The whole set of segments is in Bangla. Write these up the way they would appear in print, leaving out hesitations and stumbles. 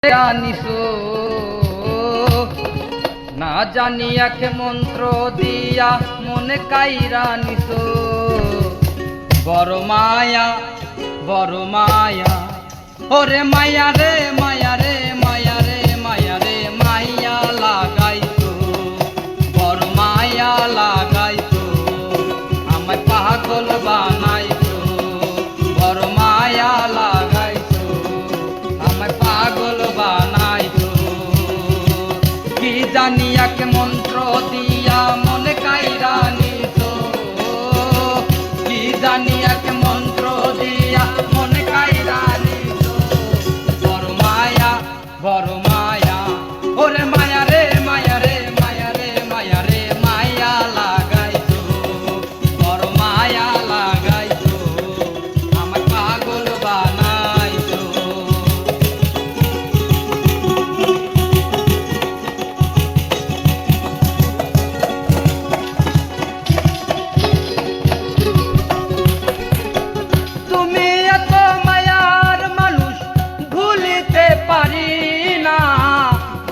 জানিছো না জানি এক মন্ত্র দিয়া মনে কাইরা নিছো বড় মায়া ওরে মায়া রে মায়া রে মায়া রে মায়া রে মায়া লাগাইছো বড় মায়া লাগাইছো আমায় পাগল বানাইছো বড় মায়া লাগাইছো আমায় পাগল বানাইছো কি জানি এক মন্ত্র দিয়া মনে কাইরা নিছো কি জানি এক মন্ত্র দিয়া মনে কাইরা নিছো বড় মায়া ওরে মায়া রে মায়া রে মায়া রে মায়া রে মায়া লাগাইছো বড় মায়া লাগাইছো আমায় পাগল বানাইছো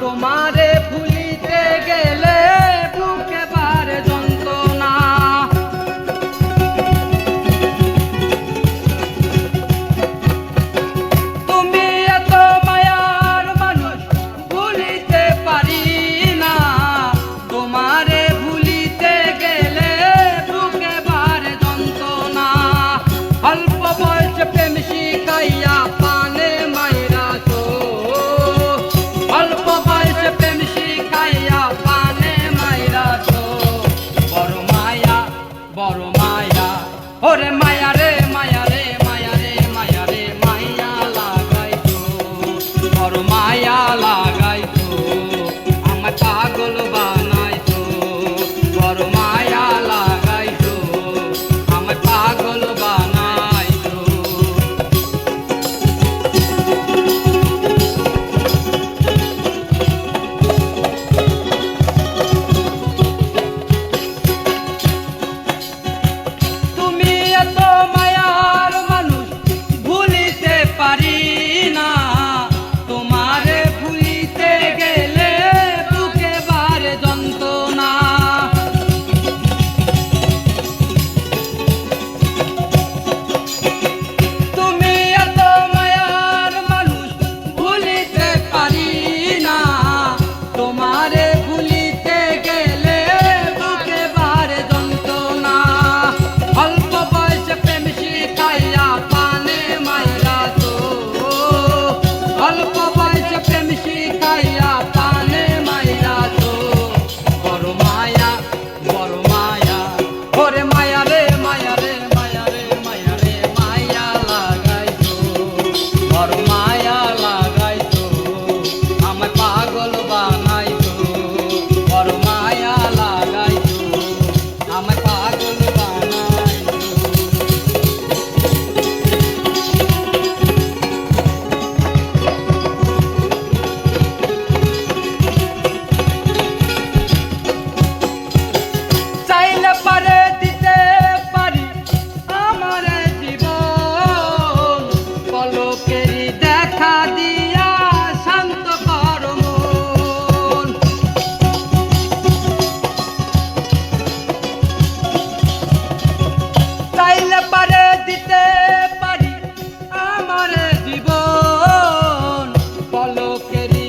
তোমারে ভুলিতে গেলে বুকে বারে যন্ত্রণা তুমি এত মায়ার মানুষ ভুলিতে পারি না তোমারে ভুলিতে গেলে বুকে বারে যন্ত্রণা অল্প বয়সে প্রেম শিখাইয়া পানে মাইরাছো অল্প বয়সে প্রেম শিখাইয়া পানে মাইরাছো বড় মায়া ওরে মায়া রে মায়া রে মায়া রে মায়া রে মায়া লাগাইছো বড় মায়া লাগাইছো আমায় পাগল বানাইছো বড় মায়া লাগাইছো আমায় পাগল বানাইছো পারি না তোমারে ভুলিতে গেলে বুকে বারে যন্ত্রণা তুমি এত মায়ার মানুষ ভুলিতে পারি না তোমারে ভুলিতে গেলে বুকে বারে যন্ত্রণা অল্প বয়সে প্রেম শিখাইয়া পানে মাইরাছো অল্প বয়সে প্রেম শিখাইয়া পানে মাইরাছো বড় মায়া ওরে মায়া রে মায়া রে মায়া রে মায়া রে মায়া লাগাইছো বড় মায়া লাগাইছো আমায় পাগল বানাইছো বড় মায়া লাগাইছো আমায় পাগল বানাইছো চাইলে পারে দিতে পারি আমার জীবন পলকেরই দেখা দিয়া শান্ত কর মন চাইলে পারে দিতে পারি আমার জীবন পলকেরই